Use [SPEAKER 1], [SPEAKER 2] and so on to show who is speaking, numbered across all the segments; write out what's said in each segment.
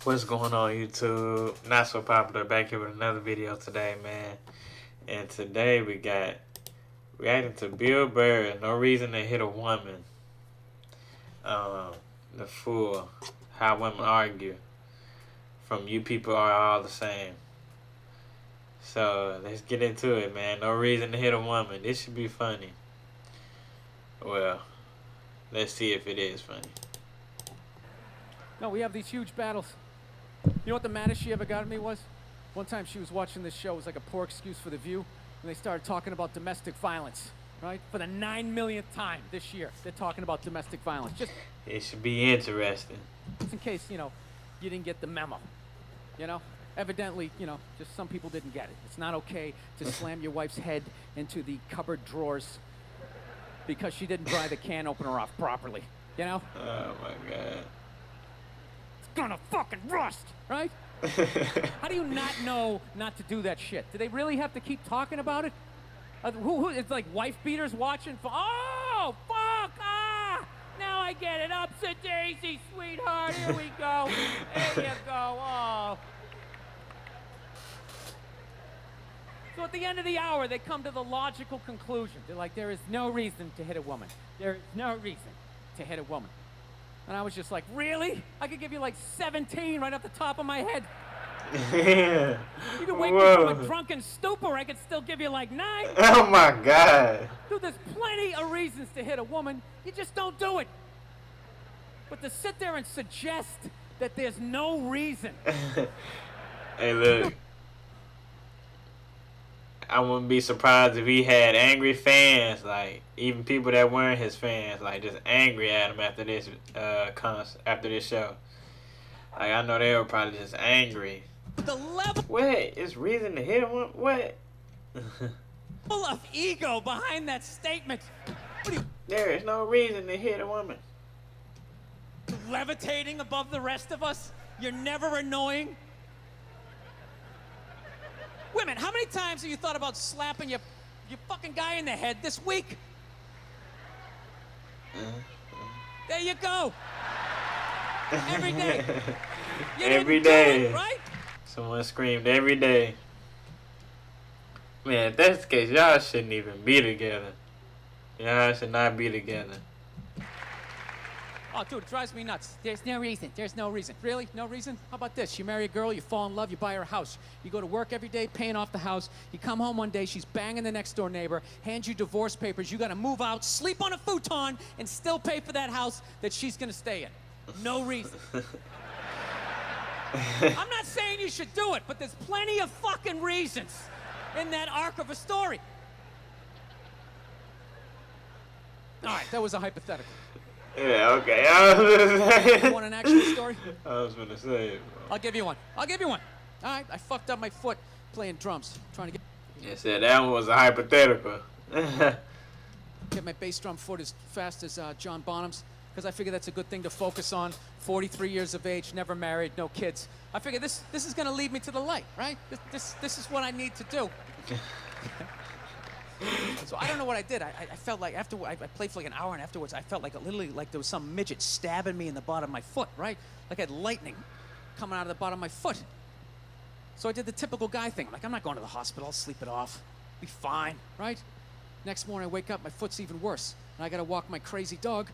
[SPEAKER 1] What's going on, YouTube? Not so popular, back here with another video today, man. And today we got reacting to Burr, No Reason to Hit a Woman. The fool, how women argue. From You People Are All the Same. So let's get into it, man. No Reason to Hit a Woman. This should be funny. Well, let's see if it is funny.
[SPEAKER 2] No, we have these huge battles. You know what the maddest she ever got at me was? One time she was watching this show. It was like a poor excuse for The View. And they started talking about domestic violence, right? For the 9 millionth time this year, they're talking about domestic violence. Just
[SPEAKER 1] it should be interesting.
[SPEAKER 2] Just in case, you didn't get the memo. Evidently, just some people didn't get it. It's not okay to slam your wife's head into the cupboard drawers because she didn't dry the can opener off properly,
[SPEAKER 1] Oh my God.
[SPEAKER 2] Gonna fucking rust, right? How do you not know not to do that shit? Do they really have to keep talking about it? It's like wife beaters watching for, oh, fuck, now I get it, upset daisy, sweetheart, here we go, there you go, oh. So at the end of the hour, they come to the logical conclusion. They're like, there is no reason to hit a woman. There is no reason to hit a woman. And I was just like, really? I could give you like 17 right off the top of my head.
[SPEAKER 1] Yeah.
[SPEAKER 2] You can wake me from a drunken stupor, I could still give you like 9.
[SPEAKER 1] Oh my God.
[SPEAKER 2] Dude, there's plenty of reasons to hit a woman. You just don't do it. But to sit there and suggest that there's no reason.
[SPEAKER 1] Hey, look. I wouldn't be surprised if he had angry fans, like even people that weren't his fans, like just angry at him after this after this show. Like I know they were probably just angry.
[SPEAKER 2] The level.
[SPEAKER 1] What? It's reason to hit him? What?
[SPEAKER 2] Full of ego behind that statement.
[SPEAKER 1] There is no reason to hit a woman.
[SPEAKER 2] Levitating above the rest of us. You're never annoying. Women, how many times have you thought about slapping your fucking guy in the head this week? There you go. Every day.
[SPEAKER 1] Every day.
[SPEAKER 2] It, right?
[SPEAKER 1] Someone screamed every day. Man, if that's the case, y'all shouldn't even be together. Y'all should not be together.
[SPEAKER 2] Oh, dude, it drives me nuts. There's no reason. There's no reason. Really? No reason? How about this? You marry a girl, you fall in love, you buy her a house. You go to work every day, paying off the house. You come home one day, she's banging the next door neighbor, hands you divorce papers. You got to move out, sleep on a futon, and still pay for that house that she's going to stay in. No reason. I'm not saying you should do it, but there's plenty of fucking reasons in that arc of a story. All right, that was a hypothetical.
[SPEAKER 1] Yeah, okay.
[SPEAKER 2] You want an actual story?
[SPEAKER 1] I was gonna say it, bro.
[SPEAKER 2] I'll give you one. All right, I fucked up my foot playing drums, trying to get.
[SPEAKER 1] You said that one was a hypothetical.
[SPEAKER 2] Get my bass drum foot as fast as John Bonham's, because I figure that's a good thing to focus on. 43 years of age, never married, no kids. I figure this is gonna lead me to the light, right? This is what I need to do. So I don't know what I did. I felt like after I played for like an hour, and afterwards I felt like literally like there was some midget stabbing me in the bottom of my foot, right? Like I had lightning coming out of the bottom of my foot. So I did the typical guy thing. I'm like, I'm not going to the hospital. I'll sleep it off. Be fine, right? Next morning I wake up, my foot's even worse, and I got to walk my crazy dog.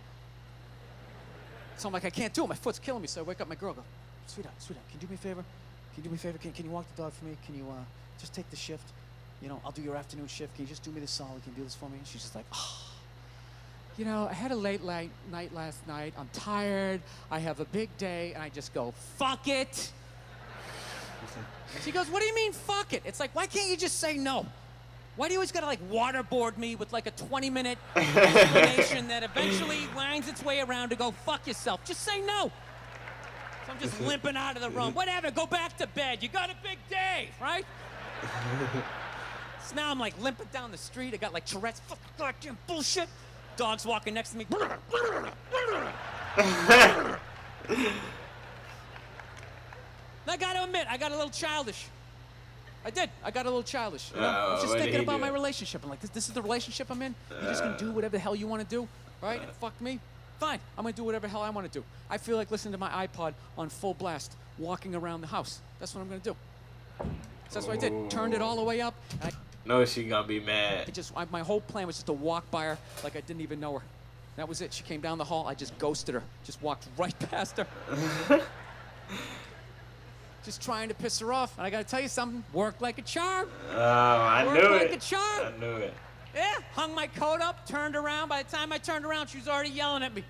[SPEAKER 2] So I'm like, I can't do it. My foot's killing me. So I wake up my girl, go, sweetheart, can you do me a favor? Can you do me a favor? Can you walk the dog for me? Can you just take the shift? I'll do your afternoon shift. Can you just do me this solid? Can you do this for me? And she's just like, oh. I had a late night last night. I'm tired. I have a big day. And I just go, fuck it. She goes, what do you mean, fuck it? It's like, why can't you just say no? Why do you always gotta like waterboard me with like a 20-minute explanation that eventually winds its way around to go, fuck yourself? Just say no. So I'm just limping out of the room. Whatever, go back to bed. You got a big day, right? So now I'm like limping down the street. I got like Tourette's. Fucking goddamn bullshit. Dog's walking next to me. And I gotta admit, I got a little childish. I did. I got a little childish. I was just thinking about my relationship. I'm like, this is the relationship I'm in? You're just gonna do whatever the hell you wanna do, right? And fuck me? Fine. I'm gonna do whatever the hell I wanna do. I feel like listening to my iPod on full blast walking around the house. That's what I'm gonna do. So that's what I did. Turned it all the way up.
[SPEAKER 1] No, she gonna be mad.
[SPEAKER 2] My whole plan was just to walk by her like I didn't even know her. That was it. She came down the hall. I just ghosted her. Just walked right past her. Just trying to piss her off. And I gotta tell you something. Worked like a charm.
[SPEAKER 1] Oh, I knew it.
[SPEAKER 2] Worked like a charm.
[SPEAKER 1] I knew it.
[SPEAKER 2] Yeah, hung my coat up, turned around. By the time I turned around, she was already yelling at me.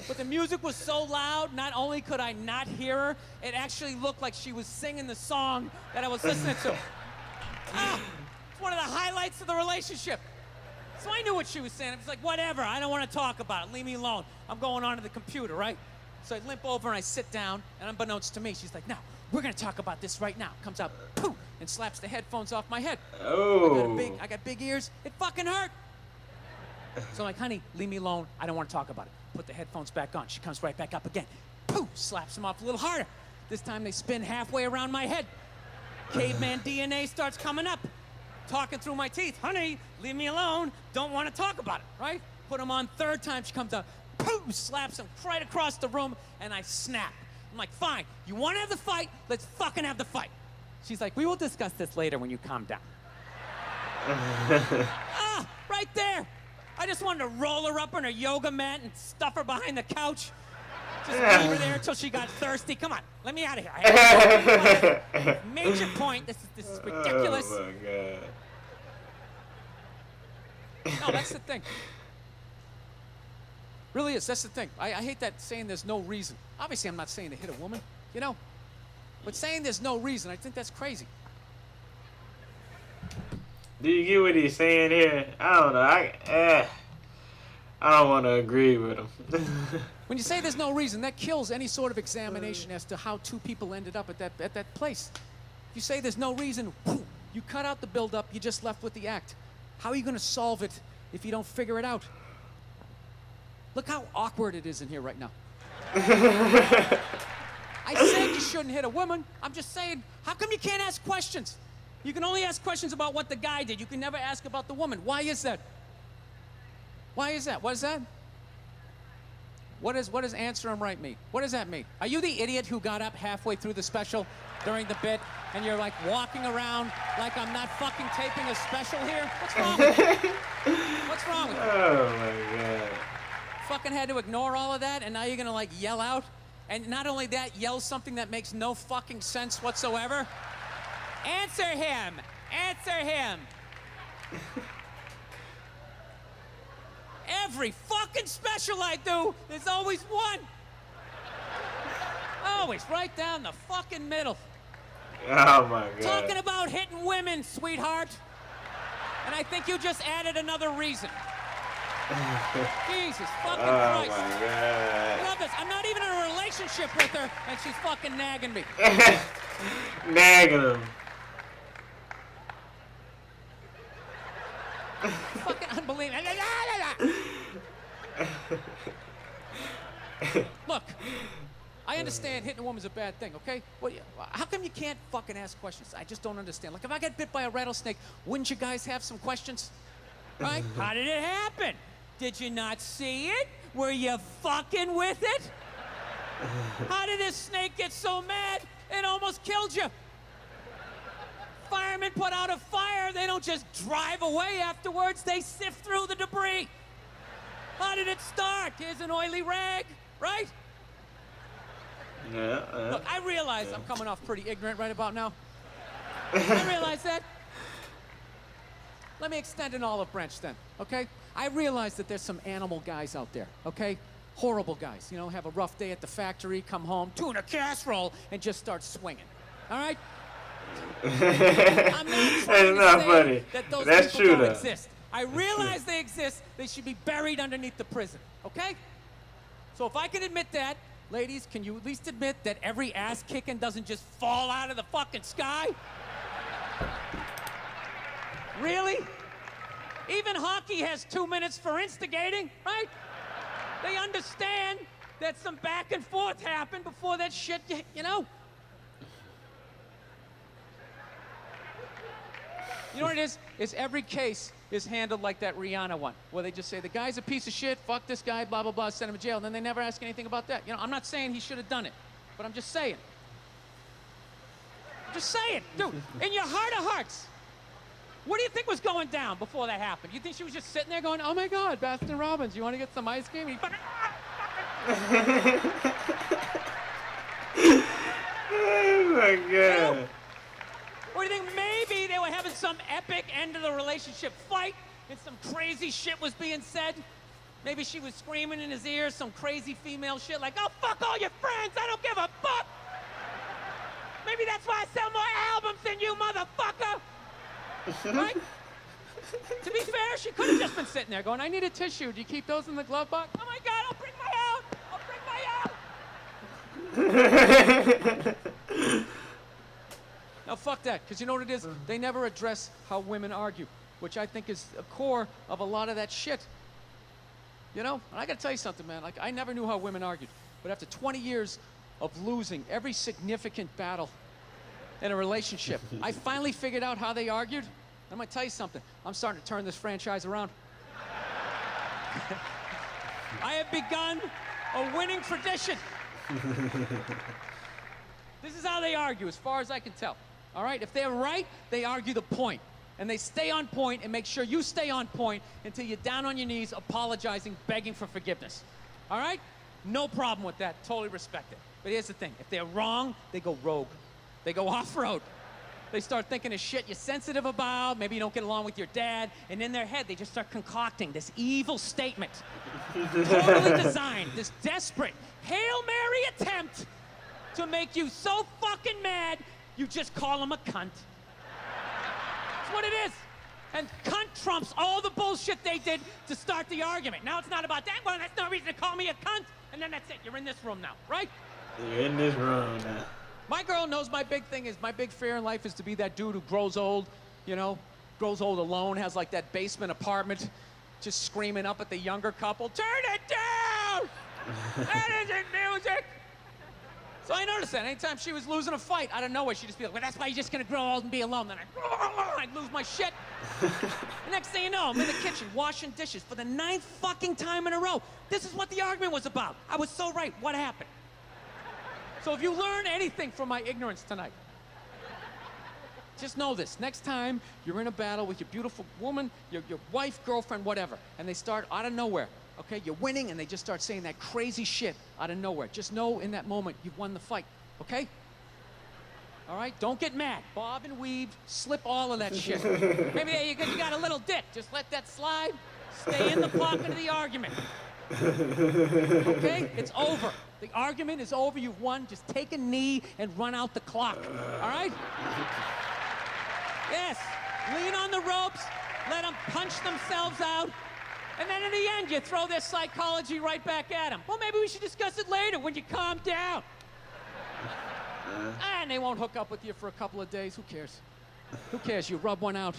[SPEAKER 2] But the music was so loud, not only could I not hear her, it actually looked like she was singing the song that I was listening to. It's one of the highlights of the relationship. So I knew what she was saying. I was like, whatever, I don't want to talk about it. Leave me alone. I'm going onto the computer, right? So I limp over and I sit down, and unbeknownst to me, she's like, no, we're going to talk about this right now. Comes out, poof, and slaps the headphones off my head.
[SPEAKER 1] Oh.
[SPEAKER 2] I got big ears. It fucking hurt. So I'm like, honey, leave me alone. I don't want to talk about it. Put the headphones back on. She comes right back up again. Poof, slaps them off a little harder. This time they spin halfway around my head. Caveman DNA starts coming up. Talking through my teeth. Honey, leave me alone. Don't want to talk about it, right? Put them on third time. She comes out. Poof, slaps him right across the room, and I snap. I'm like, fine. You want to have the fight? Let's fucking have the fight. She's like, we will discuss this later when you calm down. Right there. I just wanted to roll her up on her yoga mat and stuff her behind the couch. Just leave her there until she got thirsty. Come on, let me out of here. Major point. This is ridiculous.
[SPEAKER 1] Oh my God.
[SPEAKER 2] No, that's the thing. Really is. That's the thing. I hate that saying there's no reason. Obviously, I'm not saying to hit a woman, you know. But saying there's no reason, I think that's crazy.
[SPEAKER 1] Do you get what he's saying here? I don't know. I don't want to agree with him.
[SPEAKER 2] When you say there's no reason, that kills any sort of examination as to how two people ended up at that place. If you say there's no reason, you cut out the build-up, you're just left with the act. How are you going to solve it if you don't figure it out? Look how awkward it is in here right now. I said you shouldn't hit a woman. I'm just saying, how come you can't ask questions? You can only ask questions about what the guy did. You can never ask about the woman. Why is that? Why is that? What is that? What does answer him right mean? What does that mean? Are you the idiot who got up halfway through the special during the bit and you're like walking around like I'm not fucking taping a special here? What's wrong with you? What's wrong with you?
[SPEAKER 1] Oh my God.
[SPEAKER 2] Fucking had to ignore all of that and now you're gonna like yell out? And not only that, yell something that makes no fucking sense whatsoever? Answer him! Answer him! Every fucking special I do, there's always one. Always right down the fucking middle.
[SPEAKER 1] Oh my God.
[SPEAKER 2] Talking about hitting women, sweetheart. And I think you just added another reason. Jesus fucking Christ.
[SPEAKER 1] Oh my God.
[SPEAKER 2] Love this. I'm not even in a relationship with her, and she's fucking nagging me.
[SPEAKER 1] Nagging him.
[SPEAKER 2] Fucking unbelievable. Look, I understand hitting a woman's a bad thing, okay? Well, how come you can't fucking ask questions? I just don't understand. Like, if I got bit by a rattlesnake, wouldn't you guys have some questions? Right? How did it happen? Did you not see it? Were you fucking with it? How did this snake get so mad it almost killed you? Firemen put out a fire, they don't just drive away afterwards, they sift through the debris. How did it start? Here's an oily rag, right?
[SPEAKER 1] Yeah.
[SPEAKER 2] Look, I realize I'm coming off pretty ignorant right about now. I realize that. Let me extend an olive branch then, okay? I realize that there's some animal guys out there, okay? Horrible guys, you know, have a rough day at the factory, come home, tuna casserole, and just start swinging, all right? I'm not trying to say
[SPEAKER 1] funny.
[SPEAKER 2] that those
[SPEAKER 1] That's
[SPEAKER 2] people
[SPEAKER 1] true,
[SPEAKER 2] don't
[SPEAKER 1] though.
[SPEAKER 2] exist. I realize they exist. They should be buried underneath the prison, okay? So if I can admit that, ladies, can you at least admit that every ass kicking doesn't just fall out of the fucking sky? Really? Even hockey has 2 minutes for instigating, right? They understand that some back and forth happened before that shit, you know? You know what it is? Is every case is handled like that Rihanna one, where they just say, the guy's a piece of shit, fuck this guy, blah, blah, blah, send him to jail, and then they never ask anything about that. You know, I'm not saying he should have done it, but I'm just saying. Just say it, dude. In your heart of hearts, what do you think was going down before that happened? You think she was just sitting there going, "Oh my God, Baskin Robbins, you want to get some ice cream?" And he fucking,
[SPEAKER 1] Oh my God.
[SPEAKER 2] you know? Or do you think maybe they were having some epic end of the relationship fight and some crazy shit was being said? Maybe she was screaming in his ear some crazy female shit like, "Oh, fuck all your friends, I don't give a fuck." Maybe that's why I sell more albums than you, motherfucker. Right? To be fair, she could have just been sitting there going, "I need a tissue. Do you keep those in the glove box?" "Oh my God, I'll bring my out. I'll bring my out." Now, fuck that, because you know what it is? They never address how women argue, which I think is a core of a lot of that shit. You know? And I gotta tell you something, man. Like, I never knew how women argued. But after 20 years of losing every significant battle in a relationship, I finally figured out how they argued. I'm gonna tell you something. I'm starting to turn this franchise around. I have begun a winning tradition. This is how they argue, as far as I can tell. All right? If they're right, they argue the point. And they stay on point and make sure you stay on point until you're down on your knees, apologizing, begging for forgiveness. All right? No problem with that. Totally respect it. But here's the thing. If they're wrong, they go rogue. They go off-road. They start thinking of shit you're sensitive about. Maybe you don't get along with your dad. And in their head, they just start concocting this evil statement. Totally designed. This desperate Hail Mary attempt to make you so fucking mad, you just call them a cunt. That's what it is. And cunt trumps all the bullshit they did to start the argument. Now it's not about that. Well, that's no reason to call me a cunt. And then that's it. You're in this room now, right?
[SPEAKER 1] You're in this room now.
[SPEAKER 2] My girl knows my big thing is, my big fear in life is to be that dude who grows old, you know, grows old alone, has like that basement apartment, just screaming up at the younger couple, "Turn it down! That isn't music!" So I noticed that anytime she was losing a fight, out of nowhere, she'd just be like, "Well, that's why you're just gonna grow old and be alone." Then I'd lose my shit. The next thing you know, I'm in the kitchen washing dishes for the 9th fucking time in a row. This is what the argument was about. I was so right. What happened? So if you learn anything from my ignorance tonight, just know this. Next time you're in a battle with your beautiful woman, your wife, girlfriend, whatever, and they start out of nowhere, okay? You're winning, and they just start saying that crazy shit out of nowhere. Just know in that moment you've won the fight, okay? All right? Don't get mad. Bob and weave, slip all of that shit. Maybe there you got a little dick. Just let that slide. Stay in the pocket of the argument. Okay? It's over. The argument is over. You've won. Just take a knee and run out the clock. All right? Yes. Lean on the ropes. Let them punch themselves out. And then in the end, you throw their psychology right back at them. Well, maybe we should discuss it later when you calm down. And they won't hook up with you for a couple of days. Who cares? Who cares? You rub one out.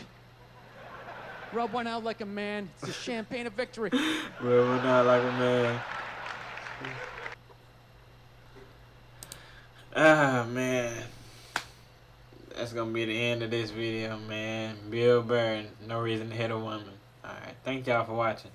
[SPEAKER 2] Rub one out like a man. It's the champagne of victory.
[SPEAKER 1] Rub one out like a man. Ah, man. That's gonna be the end of this video, man. Bill Burr, no reason to hit a woman. Alright, thank y'all for watching.